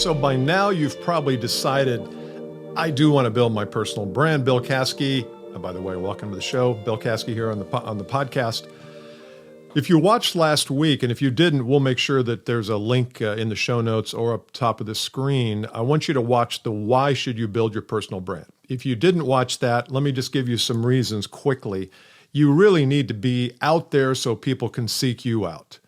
So by now you've probably decided, I do want to build my personal brand. Bill Caskey, by the way, welcome to the show. Bill Caskey here on the podcast. If you watched last week, and if you didn't, we'll make sure that there's a link in the show notes or up top of the screen. I want you to watch the Why Should You Build Your Personal Brand. If you didn't watch that, let me just give you some reasons quickly. You really need to be out there so people can seek you out.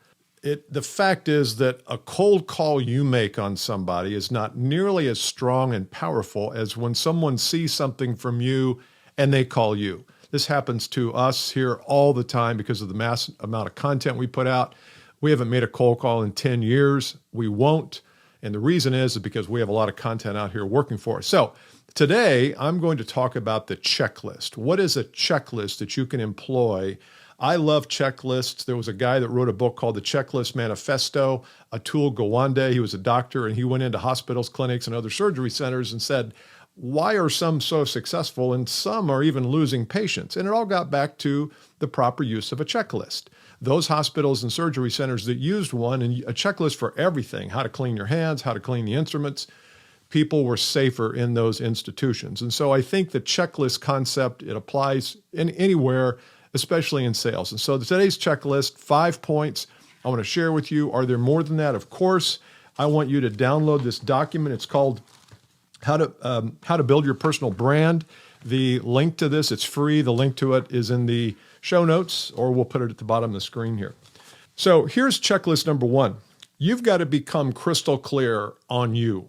The fact is that a cold call you make on somebody is not nearly as strong and powerful as when someone sees something from you and they call you. This happens to us here all the time because of the mass amount of content we put out. We haven't made a cold call in 10 years. We won't. And the reason is because we have a lot of content out here working for us. So today, I'm going to talk about the checklist. What is a checklist that you can employ? I love checklists. There was a guy that wrote a book called The Checklist Manifesto, Atul Gawande. He was a doctor, and he went into hospitals, clinics, and other surgery centers and said, why are some so successful and some are even losing patients? And it all got back to the proper use of a checklist. Those hospitals and surgery centers that used one, and a checklist for everything, how to clean your hands, how to clean the instruments, people were safer in those institutions. And so I think the checklist concept, it applies in anywhere, especially in sales. And so today's checklist, 5 points I want to share with you. Are there more than that? Of course. I want you to download this document. It's called How to Build Your Personal Brand. The link to this, it's free. The link to it is in the show notes, or we'll put it at the bottom of the screen here. So here's checklist number 1. You've got to become crystal clear on you,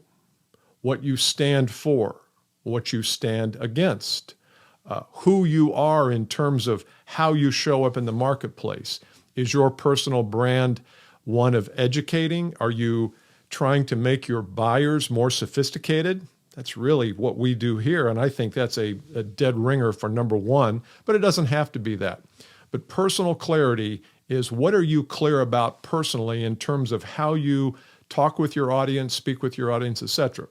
what you stand for, what you stand against, who you are in terms of how you show up in the marketplace. Is your personal brand one of educating? Are you trying to make your buyers more sophisticated? That's really what we do here, and I think that's a dead ringer for number 1, but it doesn't have to be that. But personal clarity is, what are you clear about personally in terms of how you talk with your audience, speak with your audience, etc.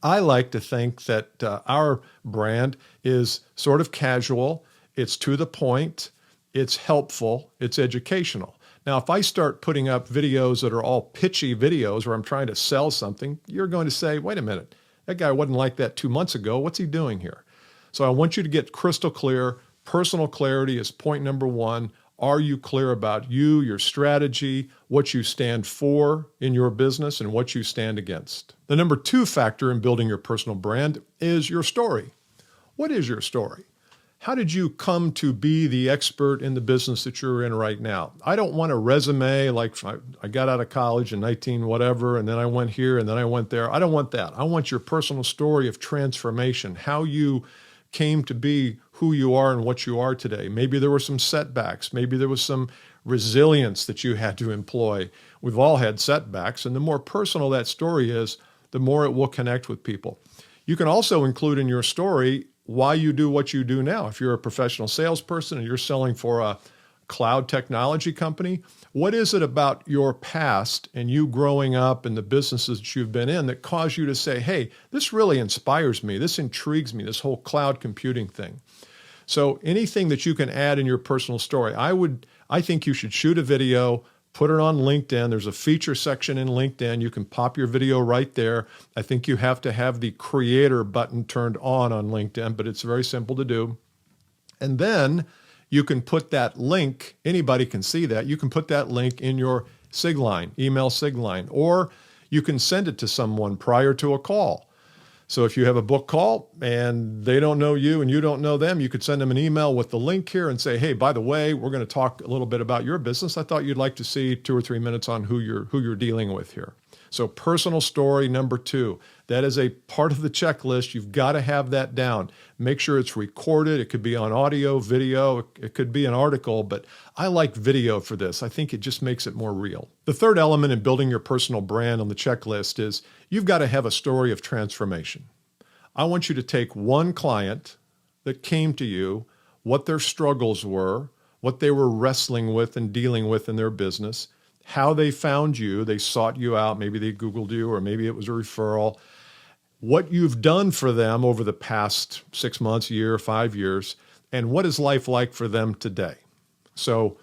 I like to think that our brand is sort of casual, it's to the point, it's helpful, it's educational. Now, if I start putting up videos that are all pitchy videos where I'm trying to sell something, you're going to say, wait a minute, that guy wasn't like that 2 months ago. What's he doing here? So I want you to get crystal clear. Personal clarity is point number 1. Are you clear about you, your strategy, what you stand for in your business, and what you stand against? The number 2 factor in building your personal brand is your story. What is your story? How did you come to be the expert in the business that you're in right now? I don't want a resume like I got out of college in 19 whatever, and then I went here, and then I went there. I don't want that. I want your personal story of transformation, how you came to be who you are and what you are today. Maybe there were some setbacks. Maybe there was some resilience that you had to employ. We've all had setbacks, and the more personal that story is, the more it will connect with people. You can also include in your story why you do what you do now. If you're a professional salesperson and you're selling for a cloud technology company, what is it about your past and you growing up and the businesses that you've been in that caused you to say, hey, this really inspires me, this intrigues me, this whole cloud computing thing? So anything that you can add in your personal story, I think you should shoot a video, put it on LinkedIn. There's a feature section in LinkedIn. You can pop your video right there. I think you have to have the creator button turned on LinkedIn, but it's very simple to do. And then you can put that link, anybody can see that. You can put that link in your SIG line, email SIG line, or you can send it to someone prior to a call. So if you have a book call and they don't know you and you don't know them, you could send them an email with the link here and say, hey, by the way, we're going to talk a little bit about your business. I thought you'd like to see 2 or 3 minutes on who you're dealing with here. So personal story number 2, that is a part of the checklist. You've got to have that down. Make sure it's recorded. It could be on audio, video. It could be an article, but I like video for this. I think it just makes it more real. The third element in building your personal brand on the checklist is you've got to have a story of transformation. I want you to take one client that came to you, what their struggles were, what they were wrestling with and dealing with in their business, how they found you, they sought you out, maybe they Googled you, or maybe it was a referral, what you've done for them over the past 6 months, a year, 5 years, and what is life like for them today. So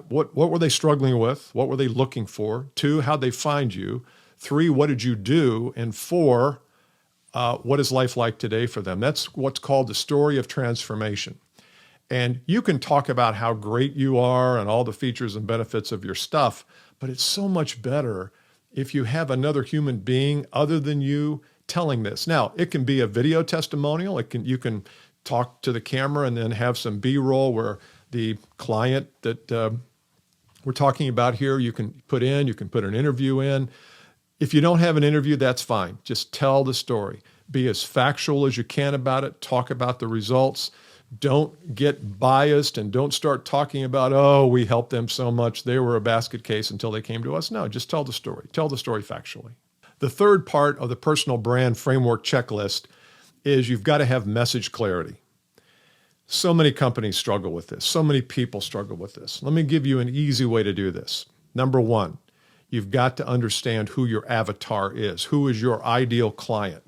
what were they struggling with? What were they looking for? 2, how'd they find you? 3, what did you do? And 4, what is life like today for them? That's what's called the story of transformation. And you can talk about how great you are and all the features and benefits of your stuff, but it's so much better if you have another human being other than you telling this. Now, it can be a video testimonial. You can talk to the camera and then have some B-roll where the client that we're talking about here, you can put an interview in. If you don't have an interview, that's fine. Just tell the story. Be as factual as you can about it. Talk about the results. Don't get biased and don't start talking about, oh, we helped them so much. They were a basket case until they came to us. No, just tell the story. Tell the story factually. The third part of the personal brand framework checklist is you've got to have message clarity. So many companies struggle with this. So many people struggle with this. Let me give you an easy way to do this. Number 1, you've got to understand who your avatar is. Who is your ideal client?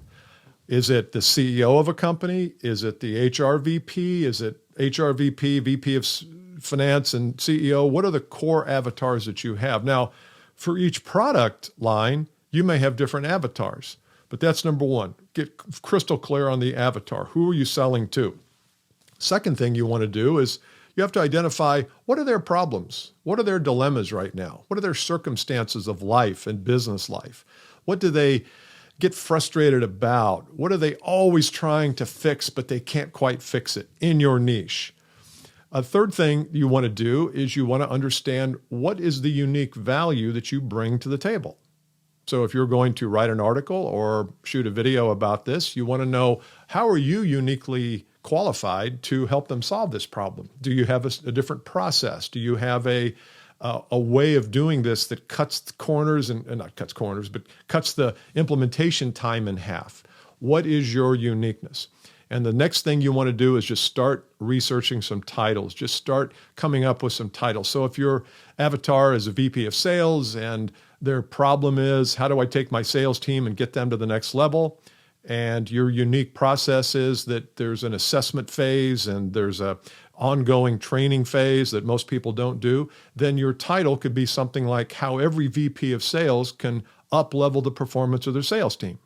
Is it the CEO of a company? Is it the HR VP? Is it HR VP, VP of Finance, and CEO? What are the core avatars that you have? Now, for each product line, you may have different avatars, but that's number 1. Get crystal clear on the avatar. Who are you selling to? Second thing you want to do is you have to identify what are their problems? What are their dilemmas right now? What are their circumstances of life and business life? What do they get frustrated about? What are they always trying to fix, but they can't quite fix it in your niche? A third thing you want to do is you want to understand what is the unique value that you bring to the table. So if you're going to write an article or shoot a video about this, you want to know how are you uniquely qualified to help them solve this problem? Do you have a different process? Do you have a way of doing this that cuts the corners and not cuts corners, but cuts the implementation time in half? What is your uniqueness? And the next thing you want to do is just start researching some titles. Just start coming up with some titles. So if your avatar is a VP of sales and their problem is, how do I take my sales team and get them to the next level? And your unique process is that there's an assessment phase and there's a ongoing training phase that most people don't do, then your title could be something like how every VP of sales can up-level the performance of their sales team.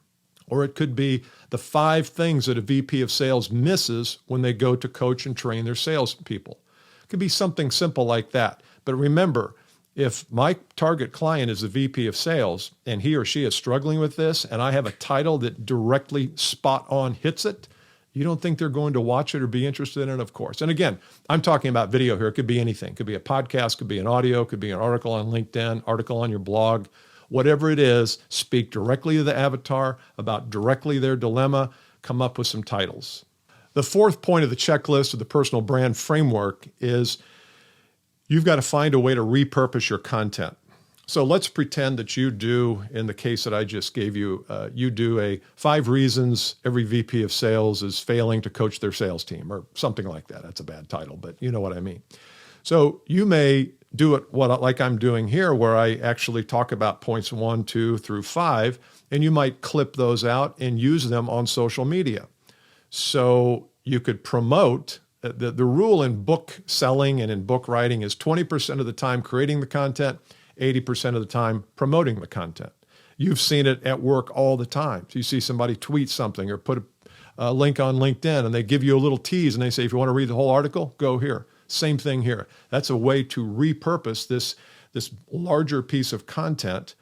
Or it could be the 5 things that a VP of sales misses when they go to coach and train their salespeople. It could be something simple like that. But remember, if my target client is the VP of sales and he or she is struggling with this and I have a title that directly spot on hits it, you don't think they're going to watch it or be interested in it, of course. And again, I'm talking about video here. It could be anything. It could be a podcast, could be an audio, could be an article on LinkedIn, article on your blog. Whatever it is, speak directly to the avatar about directly their dilemma, come up with some titles. The fourth point of the checklist of the personal brand framework is you've got to find a way to repurpose your content. So let's pretend that you do, in the case that I just gave you, you do a 5 reasons every VP of sales is failing to coach their sales team or something like that. That's a bad title, but you know what I mean. So you may do it like I'm doing here, where I actually talk about points 1, 2 through 5, and you might clip those out and use them on social media. So you could promote. The rule in book selling and in book writing is 20% of the time creating the content, 80% of the time promoting the content. You've seen it at work all the time. So you see somebody tweet something or put a link on LinkedIn and they give you a little tease and they say, if you want to read the whole article, go here. Same thing here. That's a way to repurpose this larger piece of content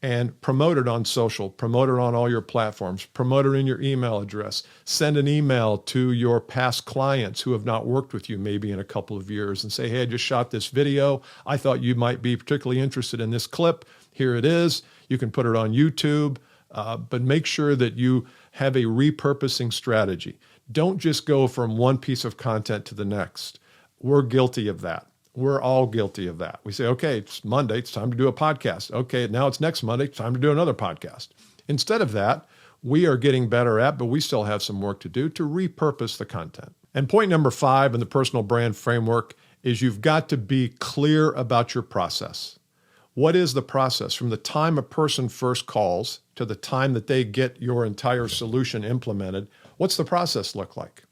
and promote it on social, promote it on all your platforms, promote it in your email address, send an email to your past clients who have not worked with you maybe in a couple of years and say, hey, I just shot this video. I thought you might be particularly interested in this clip. Here it is. You can put it on YouTube, but make sure that you have a repurposing strategy. Don't just go from one piece of content to the next. We're guilty of that. We're all guilty of that. We say, okay, it's Monday, it's time to do a podcast. Okay, now it's next Monday, it's time to do another podcast. Instead of that, we are getting better at, but we still have some work to do to repurpose the content. And point number 5 in the personal brand framework is you've got to be clear about your process. What is the process from the time a person first calls to the time that they get your entire solution implemented? What's the process look like?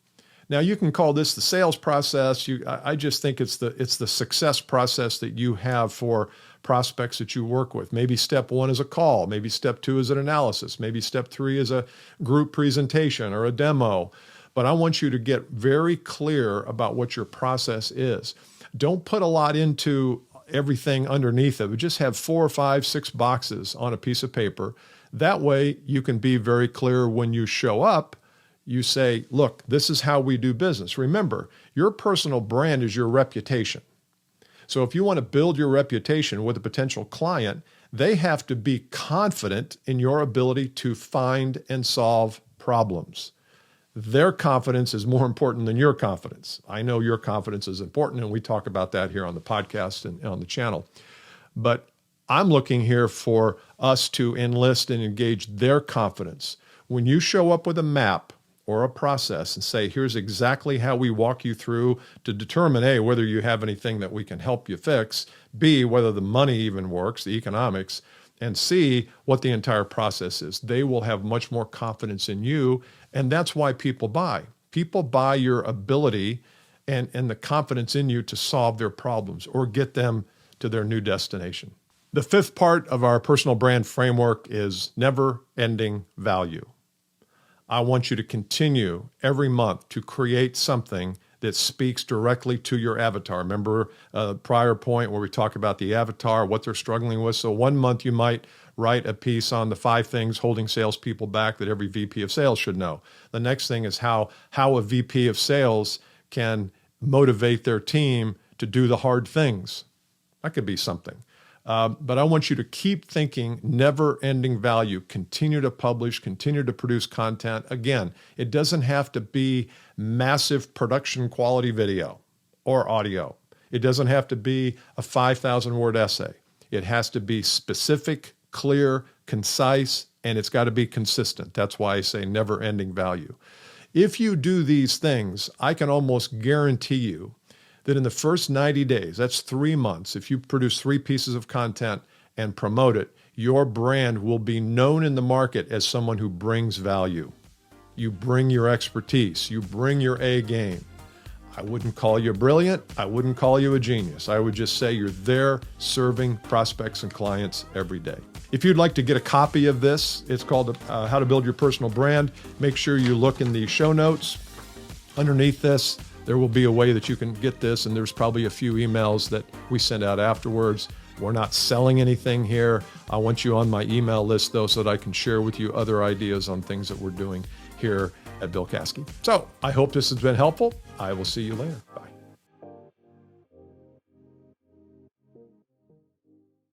Now you can call this the sales process. I just think it's the success process that you have for prospects that you work with. Maybe step 1 is a call. Maybe step 2 is an analysis. Maybe step 3 is a group presentation or a demo. But I want you to get very clear about what your process is. Don't put a lot into everything underneath it, but just have 4 or 5, 6 boxes on a piece of paper. That way you can be very clear when you show up. You say, look, this is how we do business. Remember, your personal brand is your reputation. So if you want to build your reputation with a potential client, they have to be confident in your ability to find and solve problems. Their confidence is more important than your confidence. I know your confidence is important, and we talk about that here on the podcast and on the channel. But I'm looking here for us to enlist and engage their confidence. When you show up with a map or a process and say, here's exactly how we walk you through to determine, A, whether you have anything that we can help you fix, B, whether the money even works, the economics, and C, what the entire process is. They will have much more confidence in you, and that's why people buy. People buy your ability and the confidence in you to solve their problems or get them to their new destination. The 5th part of our personal brand framework is never-ending value. I want you to continue every month to create something that speaks directly to your avatar. Remember the prior point where we talk about the avatar, what they're struggling with. So one month you might write a piece on the 5 things holding salespeople back that every VP of sales should know. The next thing is how a VP of sales can motivate their team to do the hard things. That could be something. But I want you to keep thinking never-ending value. Continue to publish, continue to produce content. Again, it doesn't have to be massive production quality video or audio. It doesn't have to be a 5,000-word essay. It has to be specific, clear, concise, and it's got to be consistent. That's why I say never-ending value. If you do these things, I can almost guarantee you that in the first 90 days, that's 3 months, if you produce 3 pieces of content and promote it, your brand will be known in the market as someone who brings value. You bring your expertise. You bring your A game. I wouldn't call you brilliant. I wouldn't call you a genius. I would just say you're there serving prospects and clients every day. If you'd like to get a copy of this, it's called How to Build Your Personal Brand. Make sure you look in the show notes. Underneath this, there will be a way that you can get this, and there's probably a few emails that we send out afterwards. We're not selling anything here. I want you on my email list, though, so that I can share with you other ideas on things that we're doing here at Bill Caskey. So I hope this has been helpful. I will see you later.